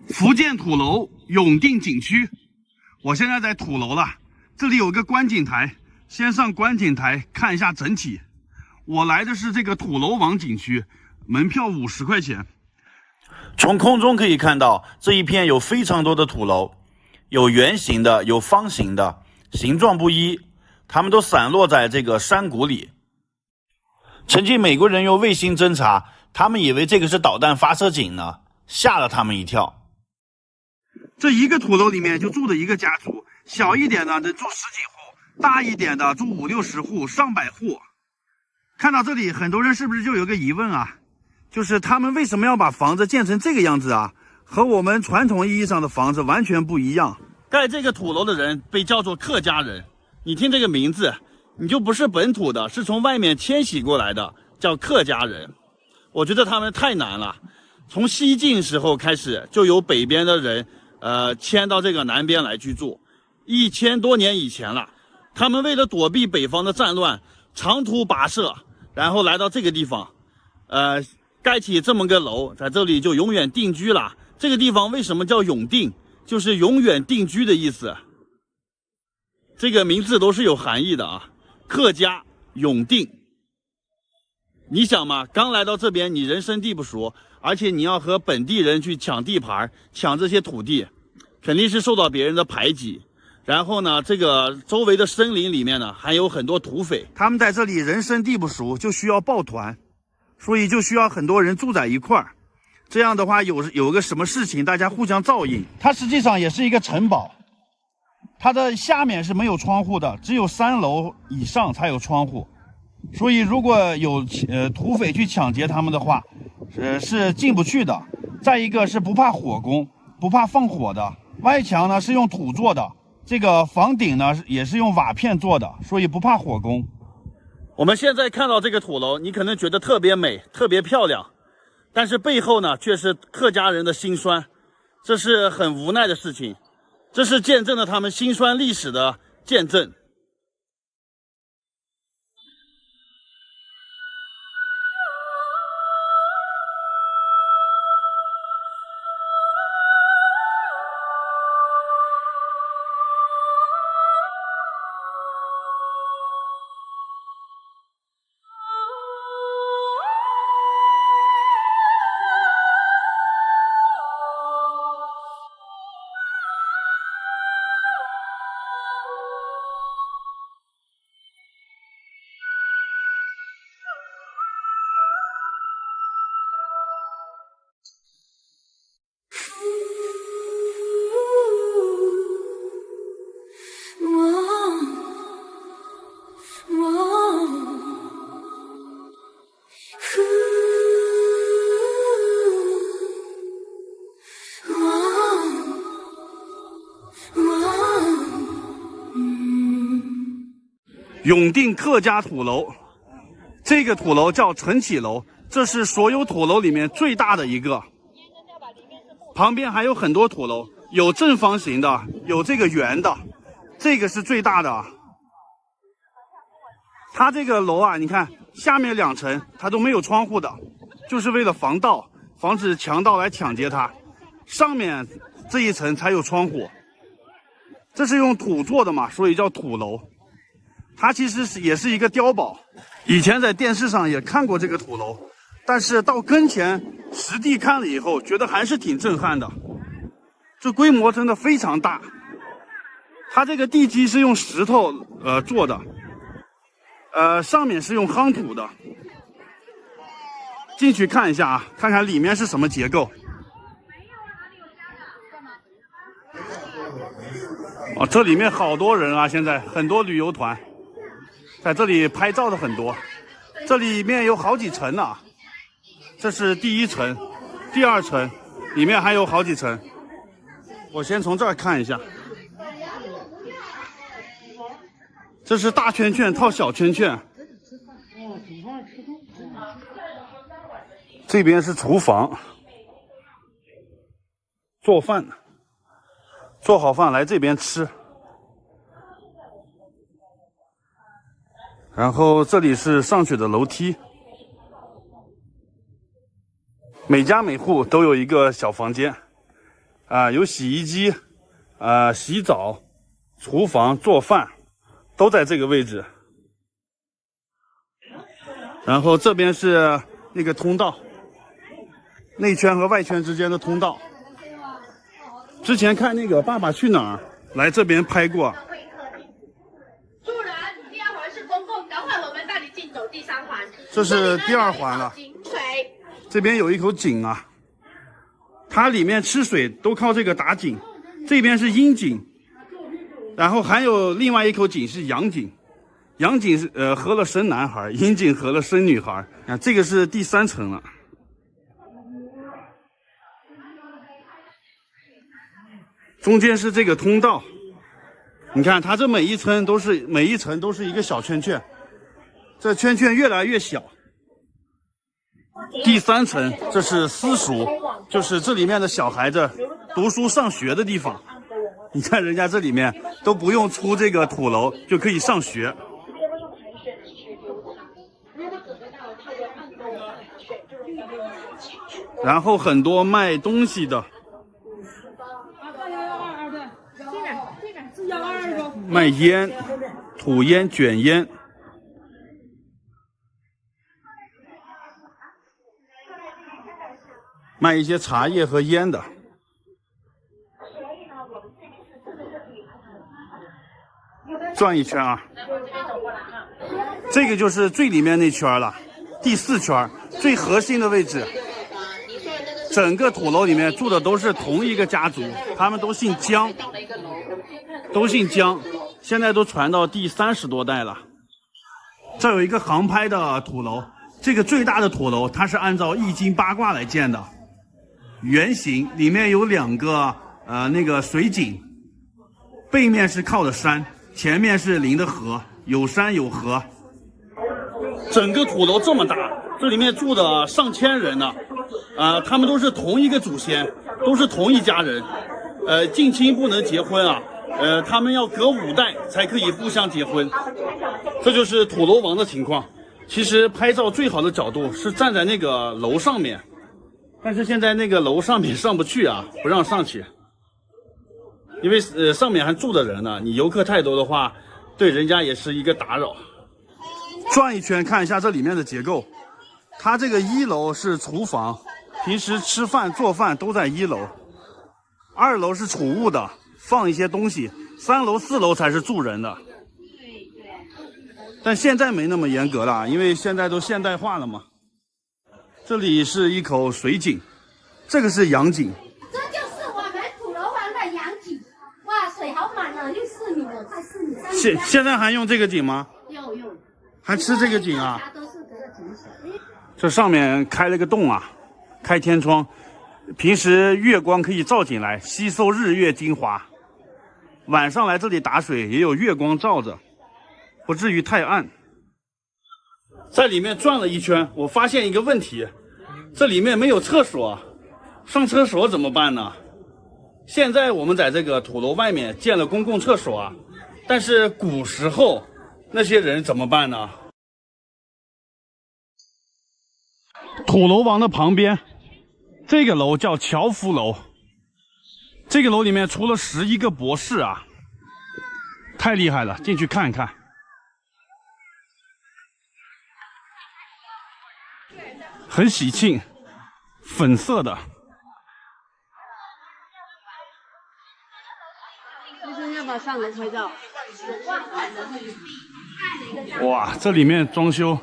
福建土楼永定景区，我现在在土楼了，这里有个观景台，先上观景台看一下整体。我来的是这个土楼王景区，门票50块钱。从空中可以看到，这一片有非常多的土楼，有圆形的，有方形的，形状不一，它们都散落在这个山谷里。曾经美国人用卫星侦察，他们以为这个是导弹发射井呢，吓了他们一跳。这一个土楼里面就住着一个家族，小一点的能住10几户，大一点的住50、60户，上百户。看到这里，很多人是不是就有个疑问啊？就是他们为什么要把房子建成这个样子啊？和我们传统意义上的房子完全不一样。盖这个土楼的人被叫做客家人，你听这个名字，你就不是本土的，是从外面迁徙过来的，叫客家人。我觉得他们太难了。从西晋时候开始，就有北边的人，迁到这个南边来居住，1000多年以前了。他们为了躲避北方的战乱，长途跋涉，然后来到这个地方，盖起这么个楼，在这里就永远定居了。这个地方为什么叫永定？就是永远定居的意思。这个名字都是有含义的啊，客家永定。你想嘛，刚来到这边，你人生地不熟，而且你要和本地人去抢地盘，抢这些土地，肯定是受到别人的排挤。然后呢，这个周围的森林里面呢，还有很多土匪，他们在这里人生地不熟，就需要抱团，所以就需要很多人住在一块儿。这样的话，有个什么事情，大家互相照应。它实际上也是一个城堡，它的下面是没有窗户的，只有3楼以上才有窗户。所以如果有土匪去抢劫他们的话，是进不去的。再一个是不怕火攻，不怕放火的。外墙呢是用土做的，这个房顶呢也是用瓦片做的，所以不怕火攻。我们现在看到这个土楼，你可能觉得特别美，特别漂亮，但是背后呢却是客家人的辛酸，这是很无奈的事情，这是见证了他们辛酸历史的见证。永定客家土楼，这个土楼叫承启楼，这是所有土楼里面最大的一个。旁边还有很多土楼，有正方形的，有这个圆的，这个是最大的。它这个楼啊，你看下面2层它都没有窗户的，就是为了防盗，防止强盗来抢劫它。上面这一层才有窗户，这是用土做的嘛，所以叫土楼。它其实也是一个碉堡，以前在电视上也看过这个土楼，但是到跟前实地看了以后，觉得还是挺震撼的。这规模真的非常大，它这个地基是用石头做的，上面是用夯土的。进去看一下啊，看看里面是什么结构。哦，这里面好多人啊，现在很多旅游团在这里拍照的很多。这里面有好几层呢，这是第1层、第2层，里面还有好几层。我先从这儿看一下，这是大圈圈套小圈圈。这边是厨房，做饭，做好饭来这边吃。然后这里是上去的楼梯，每家每户都有一个小房间，有洗衣机，洗澡、厨房、做饭都在这个位置。然后这边是那个通道，内圈和外圈之间的通道。之前看那个《爸爸去哪儿》来这边拍过。主人，第2环是公共，等会我们带你进走第3环。这是第2环了。水。这边有一口井啊，它里面吃水都靠这个打井。这边是阴井，然后还有另外一口井是阳井。阳井是合了生男孩，阴井合了生女孩。啊，这个是第3层了。中间是这个通道，你看它这每一层都是一个小圈圈，这圈圈越来越小。第3层这是私塾，就是这里面的小孩子读书上学的地方。你看人家这里面都不用出这个土楼就可以上学。然后很多卖东西的，卖烟、土烟、卷烟，卖一些茶叶和烟的。转一圈啊，这个就是最里面那圈了，第4圈，最核心的位置。整个土楼里面住的都是同一个家族，他们都姓姜，现在都传到第30多代了。这有一个航拍的土楼，这个最大的土楼它是按照易经八卦来建的，圆形，里面有2个那个水井，背面是靠的山，前面是临的河，有山有河。整个土楼这么大，这里面住的上千人呢。他们都是同一个祖先，都是同一家人，近亲不能结婚啊，他们要隔5代才可以互相结婚，这就是土楼王的情况。其实拍照最好的角度是站在那个楼上面，但是现在那个楼上面上不去啊，不让上去，因为上面还住的人呢，你游客太多的话，对人家也是一个打扰。转一圈看一下这里面的结构，它这个1楼是厨房。平时吃饭做饭都在1楼，2楼是储物的，放一些东西，3楼4楼才是住人的。但现在没那么严格了，因为现在都现代化了嘛。这里是一口水井，这个是阳井。这就是我们土楼王的阳井，哇，水好满啊，6、4米了，快4米。现在还用这个井吗？用，还吃这个井啊？它都是这个井水。这上面开了个洞啊。开天窗，平时月光可以照进来，吸收日月精华。晚上来这里打水也有月光照着，不至于太暗。在里面转了一圈，我发现一个问题，这里面没有厕所，上厕所怎么办呢？现在我们在这个土楼外面建了公共厕所啊，但是古时候那些人怎么办呢？土楼王的旁边，这个楼叫樵夫楼。这个楼里面除了11个博士啊，太厉害了，进去看一看。很喜庆，粉色的。医生要不要上楼拍照？哇，这里面装修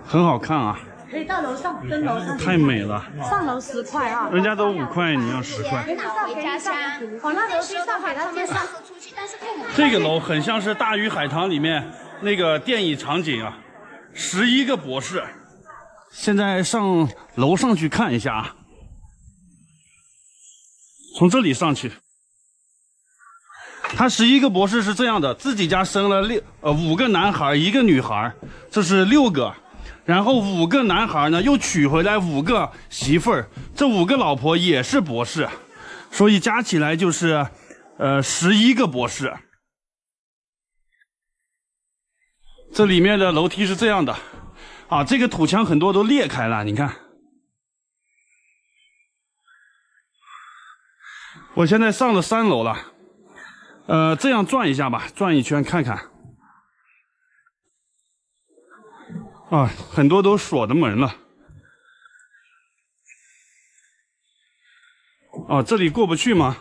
很好看啊。可以到楼上，跟楼上。太美了。上楼10块啊。人家都5块，你要10块。回家乡，我那楼梯上给他介绍出去，但是父母。这个楼很像是《大鱼海棠》里面那个电影场景啊，11个博士。现在上楼上去看一下啊，从这里上去。他11个博士是这样的，自己家生了5个男孩1个女孩，这是6个。然后5个男孩呢又娶回来5个媳妇儿，这5个老婆也是博士，所以加起来就是11个博士。这里面的楼梯是这样的啊，这个土墙很多都裂开了，你看。我现在上了3楼了，这样转一下吧，转一圈看看。啊，很多都锁的门了。哦，这里过不去吗？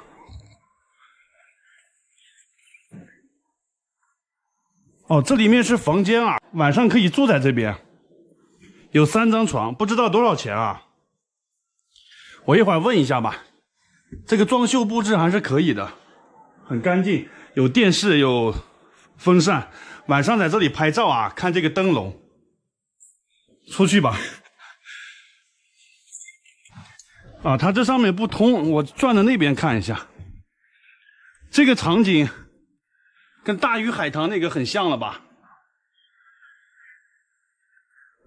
哦，这里面是房间啊，晚上可以住在这边，有3张床，不知道多少钱啊？我一会儿问一下吧。这个装修布置还是可以的，很干净，有电视，有风扇。晚上在这里拍照啊，看这个灯笼。出去吧。啊，它这上面不通，我转到那边看一下。这个场景跟大鱼海棠那个很像了吧？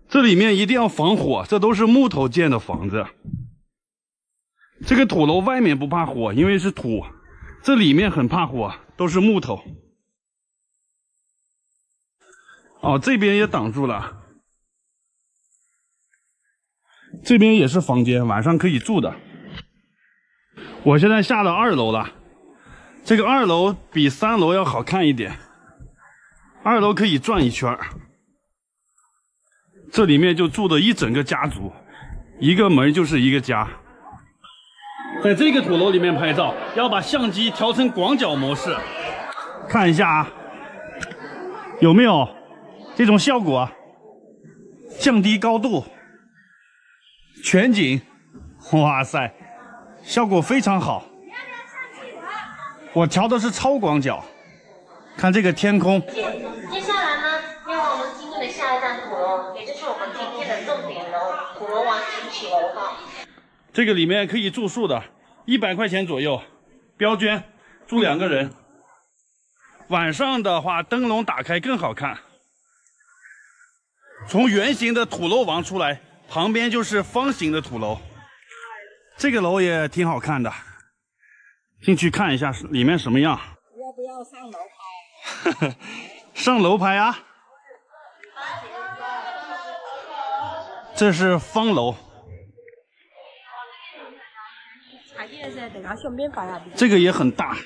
这里面一定要防火，这都是木头建的房子。这个土楼外面不怕火，因为是土，这里面很怕火，都是木头。哦，这边也挡住了。这边也是房间，晚上可以住的。我现在下到2楼了，这个2楼比3楼要好看一点。2楼可以转一圈，这里面就住的一整个家族，一个门就是一个家。在这个土楼里面拍照，要把相机调成广角模式，看一下啊，有没有这种效果？降低高度。全景，哇塞，效果非常好。我调的是超广角，看这个天空。接下来呢，进入我们今天的下一站土楼，也就是我们今天的重点楼——土楼王景曲楼哈。这个里面可以住宿的，100块钱左右，标间，住2个人。晚上的话，灯笼打开更好看。从圆形的土楼王出来。旁边就是方形的土楼，这个楼也挺好看的，进去看一下里面什么样。要不要上楼拍？上楼拍啊！这是方楼，这个也很大。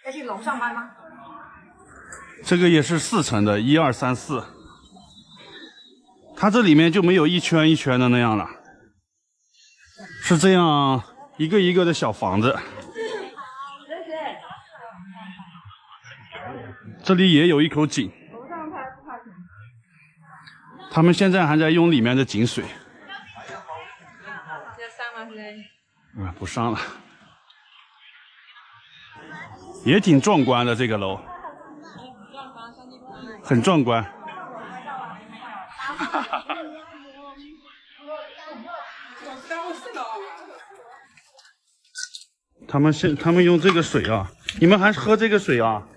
要去楼上拍吗？这个也是4层的，1、2、3、4。它这里面就没有一圈一圈的那样了，是这样一个一个的小房子。这里也有一口井，他们现在还在用里面的井水。不上了，也挺壮观的这个楼。很壮观，他们用这个水啊，你们还喝这个水啊？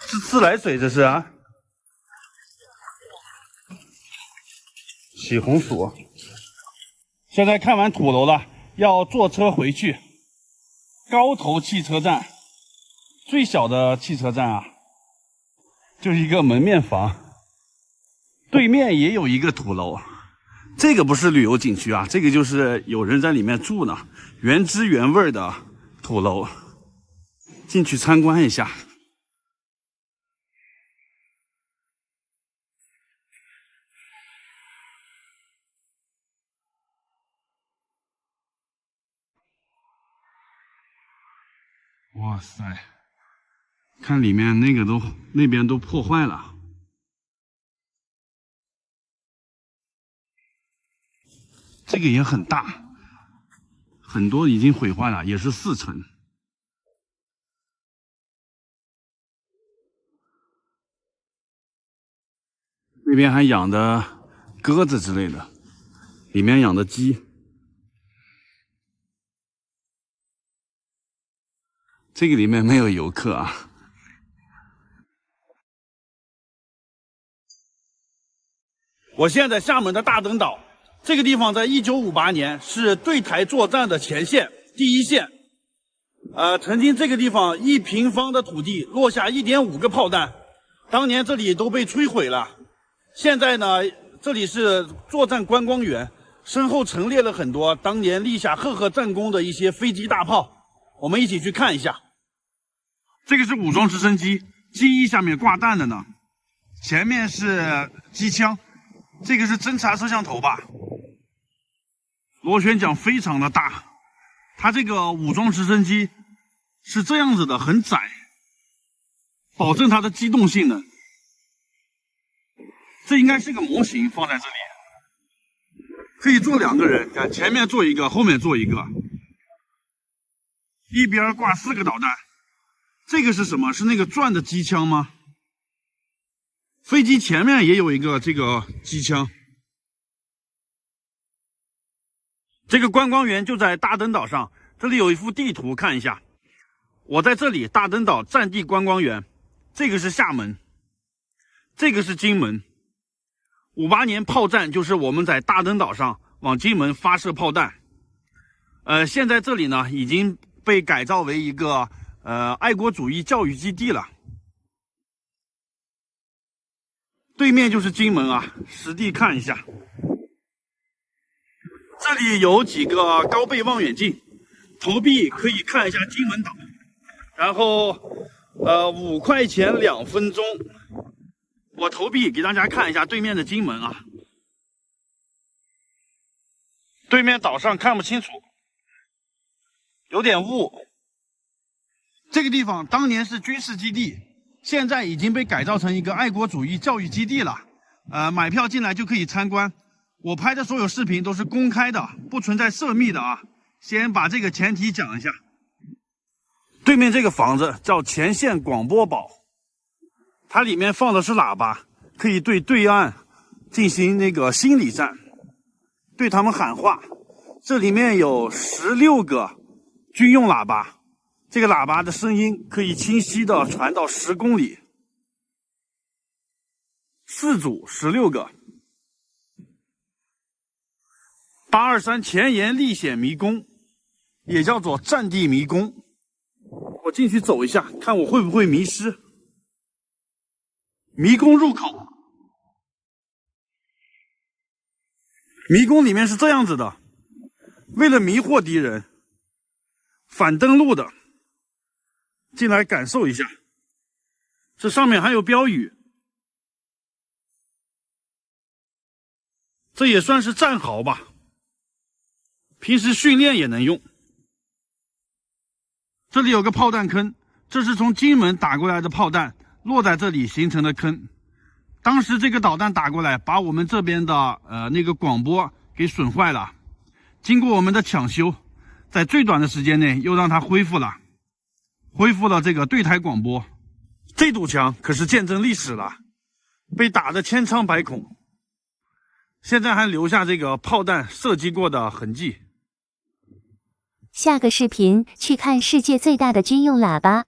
是自来水这是啊？洗红薯。现在看完土楼了，要坐车回去。高头汽车站。最小的汽车站啊，就是一个门面房，对面也有一个土楼。这个不是旅游景区啊，这个就是有人在里面住呢，原汁原味的土楼。进去参观一下。哇塞！看里面那边都破坏了，这个也很大，很多已经毁坏了，也是4层。那边还养的鸽子之类的，里面养的鸡。这个里面没有游客啊。我现在在厦门的大嶝岛，这个地方在1958年是对台作战的前线，第一线。曾经这个地方1平方的土地落下1.5个炮弹，当年这里都被摧毁了。现在呢，这里是作战观光园，身后陈列了很多当年立下赫赫战功的一些飞机大炮，我们一起去看一下。这个是武装直升机，机翼下面挂弹的呢，前面是机枪，这个是侦察摄像头吧。螺旋桨非常的大，它这个武装直升机是这样子的，很窄，保证它的机动性能。这应该是个模型放在这里，可以坐2个人，看前面坐一个，后面坐一个，一边挂4个导弹。这个是什么？是那个转的机枪吗？飞机前面也有一个这个机枪。这个观光园就在大登岛上，这里有一幅地图，看一下。我在这里，大登岛战地观光园，这个是厦门，这个是金门。58年炮战就是我们在大登岛上往金门发射炮弹。现在这里呢已经被改造为一个爱国主义教育基地了。对面就是金门啊，实地看一下。这里有几个高倍望远镜，投币可以看一下金门岛。然后5块钱2分钟，我投币给大家看一下对面的金门啊。对面岛上看不清楚，有点雾。这个地方当年是军事基地，现在已经被改造成一个爱国主义教育基地了。买票进来就可以参观。我拍的所有视频都是公开的，不存在涉密的啊。先把这个前提讲一下。对面这个房子叫前线广播堡，它里面放的是喇叭，可以对对岸进行那个心理战，对他们喊话。这里面有16个军用喇叭，这个喇叭的声音可以清晰的传到10公里。4组16个。823前沿历险迷宫，也叫做战地迷宫。我进去走一下，看我会不会迷失。迷宫入口，迷宫里面是这样子的，为了迷惑敌人，反登陆的，进来感受一下。这上面还有标语，这也算是战壕吧。平时训练也能用。这里有个炮弹坑，这是从金门打过来的炮弹落在这里形成的坑。当时这个导弹打过来，把我们这边的那个广播给损坏了。经过我们的抢修，在最短的时间内又让它恢复了这个对台广播。这堵墙可是见证历史了，被打得千疮百孔，现在还留下这个炮弹射击过的痕迹。下个视频去看世界最大的军用喇叭。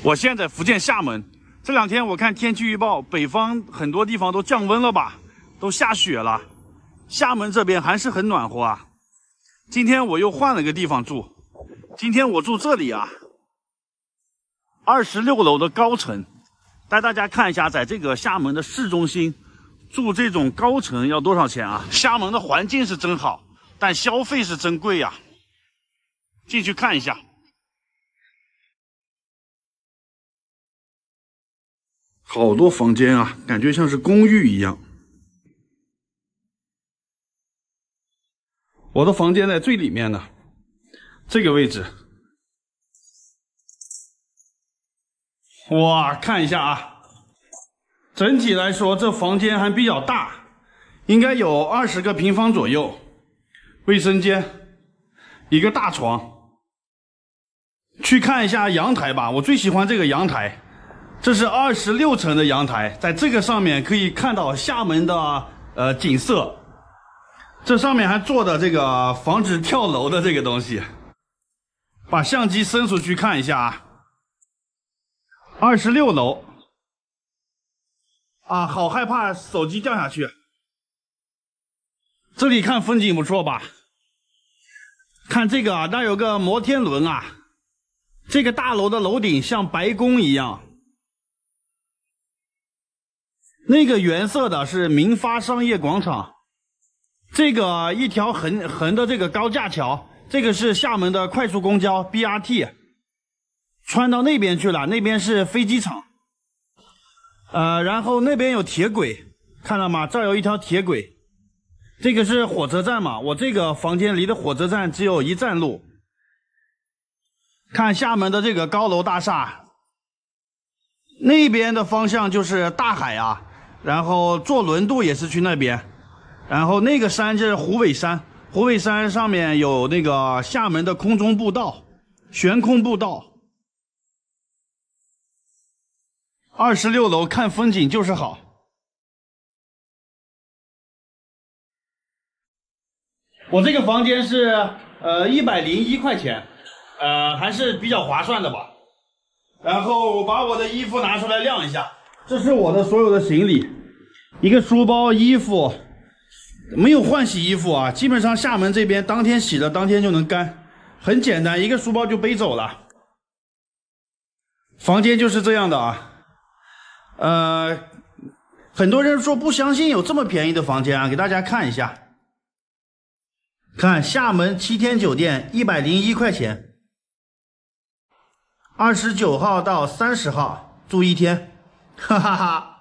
我现在福建厦门，这2天我看天气预报，北方很多地方都降温了吧，都下雪了。厦门这边还是很暖和啊。今天我又换了个地方住，今天我住这里啊，26楼的高层。带大家看一下，在这个厦门的市中心住这种高层要多少钱啊？厦门的环境是真好，但消费是真贵呀。进去看一下，好多房间啊，感觉像是公寓一样。我的房间在最里面呢，这个位置。哇，看一下啊，整体来说这房间还比较大，应该有20个平方左右。卫生间，一个大床。去看一下阳台吧，我最喜欢这个阳台，这是26层的阳台，在这个上面可以看到厦门的景色。这上面还做的这个防止跳楼的这个东西。把相机伸出去看一下啊。26楼啊，好害怕手机掉下去。这里看风景不错吧？看这个啊，那有个摩天轮啊。这个大楼的楼顶像白宫一样。那个原色的是民发商业广场，这个一条横的这个高架桥，这个是厦门的快速公交 BRT， 穿到那边去了，那边是飞机场。然后那边有铁轨，看到吗？这儿有一条铁轨，这个是火车站嘛。我这个房间离的火车站只有1站路。看厦门的这个高楼大厦，那边的方向就是大海啊。然后坐轮渡也是去那边，然后那个山就是虎尾山，虎尾山上面有那个厦门的空中步道，悬空步道。26楼看风景就是好。我这个房间是101块钱，还是比较划算的吧。然后我把我的衣服拿出来晾一下。这是我的所有的行李，一个书包、衣服，没有换洗衣服啊，基本上厦门这边当天洗的当天就能干，很简单，一个书包就背走了。房间就是这样的啊，很多人说不相信有这么便宜的房间啊，给大家看一下，看厦门7天酒店101块钱，29号到30号住1天。哈哈哈，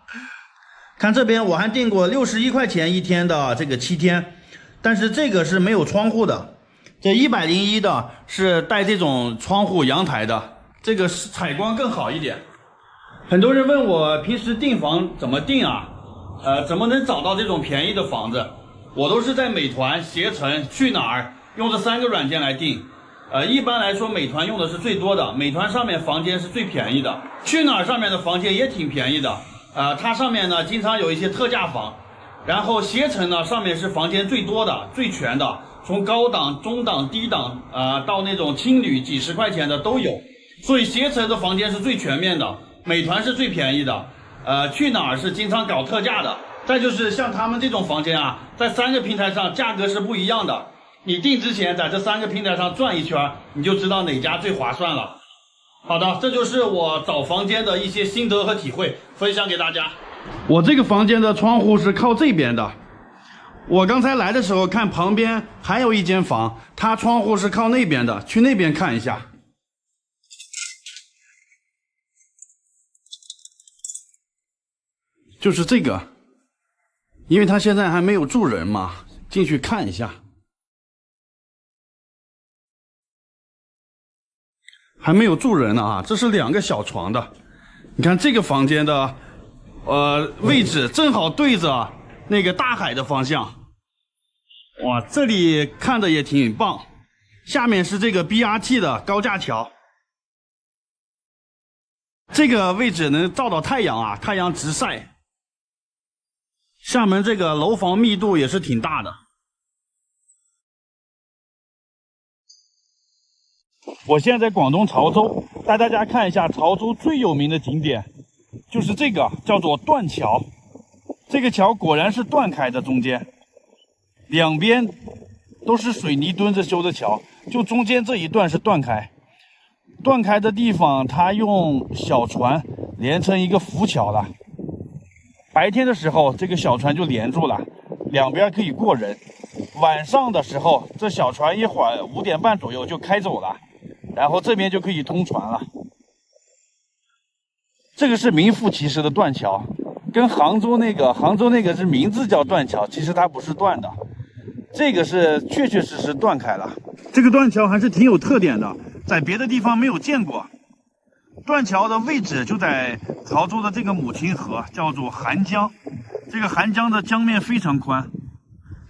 看这边我还订过61块钱1天的这个7天，但是这个是没有窗户的，这101的是带这种窗户阳台的，这个采光更好一点。很多人问我平时订房怎么订啊？怎么能找到这种便宜的房子？我都是在美团、携程、去哪儿用这3个软件来订。一般来说，美团用的是最多的，美团上面房间是最便宜的，去哪儿上面的房间也挺便宜的，它上面呢经常有一些特价房，然后携程呢上面是房间最多的、最全的，从高档、中档、低档到那种青旅几10块钱的都有，所以携程的房间是最全面的，美团是最便宜的，去哪儿是经常搞特价的，再就是像他们这种房间啊，在3个平台上价格是不一样的。你订之前在这3个平台上转一圈，你就知道哪家最划算了。好的，这就是我找房间的一些心得和体会，分享给大家。我这个房间的窗户是靠这边的，我刚才来的时候看旁边还有一间房，它窗户是靠那边的，去那边看一下。就是这个，因为他现在还没有住人嘛，进去看一下。还没有住人呢啊，这是2个小床的。你看这个房间的位置正好对着那个大海的方向。哇，这里看的也挺棒。下面是这个 BRT 的高架桥。这个位置能照到太阳啊，太阳直晒。厦门这个楼房密度也是挺大的。我现在在广东潮州，带大家看一下潮州最有名的景点，就是这个叫做断桥。这个桥果然是断开的，中间2边都是水泥墩子修的桥，就中间这一段是断开。断开的地方，它用小船连成一个浮桥了。白天的时候，这个小船就连住了，2边可以过人。晚上的时候，这小船一会儿5点半左右就开走了。然后这边就可以通船了。这个是名副其实的断桥，跟杭州那个是名字叫断桥，其实它不是断的，这个是确确实实断开了。这个断桥还是挺有特点的，在别的地方没有见过。断桥的位置就在潮州的这个母亲河，叫做韩江。这个韩江的江面非常宽，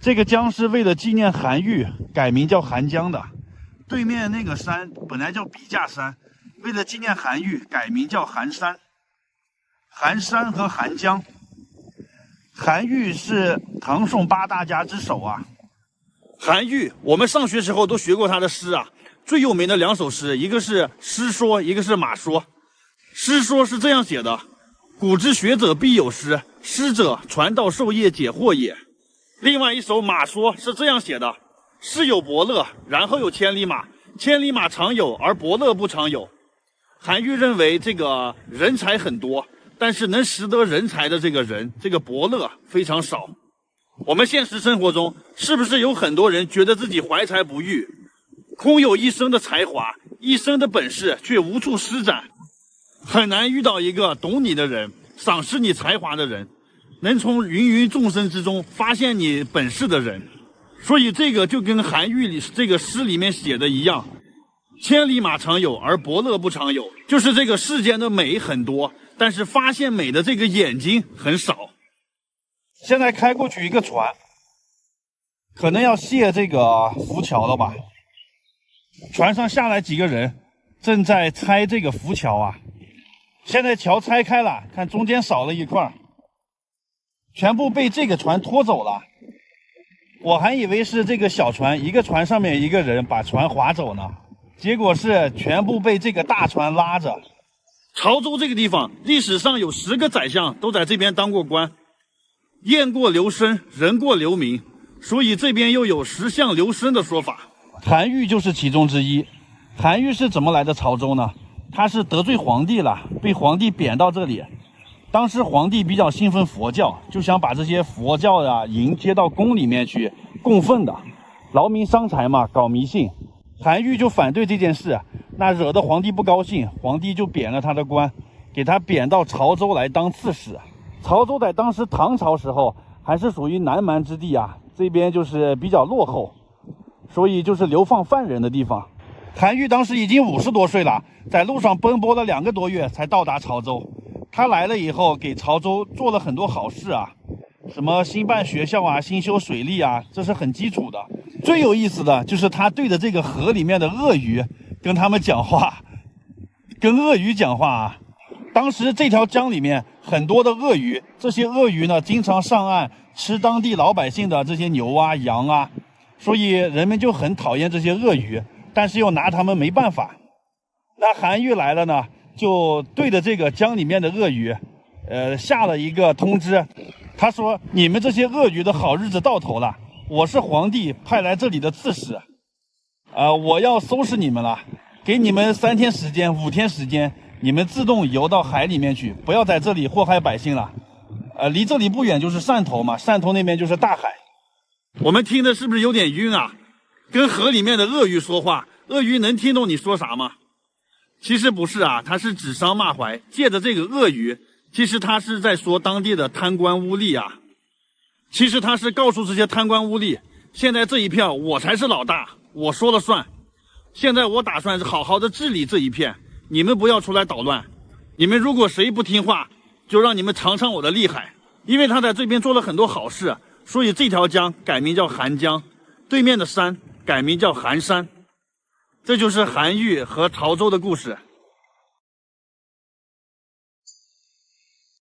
这个江是为了纪念韩愈改名叫韩江的。对面那个山本来叫笔架山，为了纪念韩愈改名叫韩山。韩山和韩江，韩愈是唐宋8大家之首啊。韩愈，我们上学时候都学过他的诗啊，最有名的2首诗，一个是《诗说》，一个是《马说》。《诗说》是这样写的：古之学者必有诗，诗者，传道授业解惑也。另外一首《马说》是这样写的：诗有伯乐，然后有千里马，千里马常有，而伯乐不常有。韩愈认为这个人才很多，但是能识得人才的这个人，这个伯乐非常少。我们现实生活中是不是有很多人觉得自己怀才不遇，空有一身的才华，一身的本事，却无处施展，很难遇到一个懂你的人，赏识你才华的人，能从芸芸众生之中发现你本事的人。所以这个就跟韩愈里这个诗里面写的一样，千里马常有，而伯乐不常有。就是这个世间的美很多，但是发现美的这个眼睛很少。现在开过去一个船，可能要卸这个浮桥了吧？船上下来几个人，正在拆这个浮桥啊。现在桥拆开了，看中间少了一块，全部被这个船拖走了。我还以为是这个小船，一个船上面一个人把船划走呢，结果是全部被这个大船拉着。潮州这个地方，历史上有10个宰相都在这边当过官。雁过留声，人过留名，所以这边又有10相留声的说法。韩愈就是其中之一。韩愈是怎么来的潮州呢？他是得罪皇帝了，被皇帝贬到这里。当时皇帝比较信奉佛教，就想把这些佛教的迎接到宫里面去供奉的，劳民伤财嘛，搞迷信。韩愈就反对这件事，那惹得皇帝不高兴，皇帝就贬了他的官，给他贬到潮州来当刺史。潮州在当时唐朝时候还是属于南蛮之地啊，这边就是比较落后，所以就是流放犯人的地方。韩愈当时已经50多岁了，在路上奔波了2个多月才到达潮州。他来了以后，给潮州做了很多好事啊，什么兴办学校啊，兴修水利啊，这是很基础的。最有意思的就是他对着这个河里面的鳄鱼跟他们讲话，跟鳄鱼讲话啊。当时这条江里面很多的鳄鱼，这些鳄鱼呢经常上岸吃当地老百姓的这些牛啊羊啊，所以人们就很讨厌这些鳄鱼，但是又拿他们没办法。那韩愈来了呢，就对着这个江里面的鳄鱼下了一个通知，他说你们这些鳄鱼的好日子到头了，我是皇帝派来这里的刺史，我要收拾你们了，给你们3天时间5天时间，你们自动游到海里面去，不要在这里祸害百姓了。离这里不远就是汕头嘛，汕头那边就是大海。我们听的是不是有点晕啊？跟河里面的鳄鱼说话，鳄鱼能听懂你说啥吗？其实不是啊，他是指桑骂槐，借着这个鳄鱼，其实他是在说当地的贪官污吏啊。其实他是告诉这些贪官污吏，现在这一片我才是老大，我说了算。现在我打算是好好的治理这一片，你们不要出来捣乱。你们如果谁不听话，就让你们尝尝我的厉害。因为他在这边做了很多好事，所以这条江改名叫韩江，对面的山改名叫韩山。这就是韩愈和潮州的故事。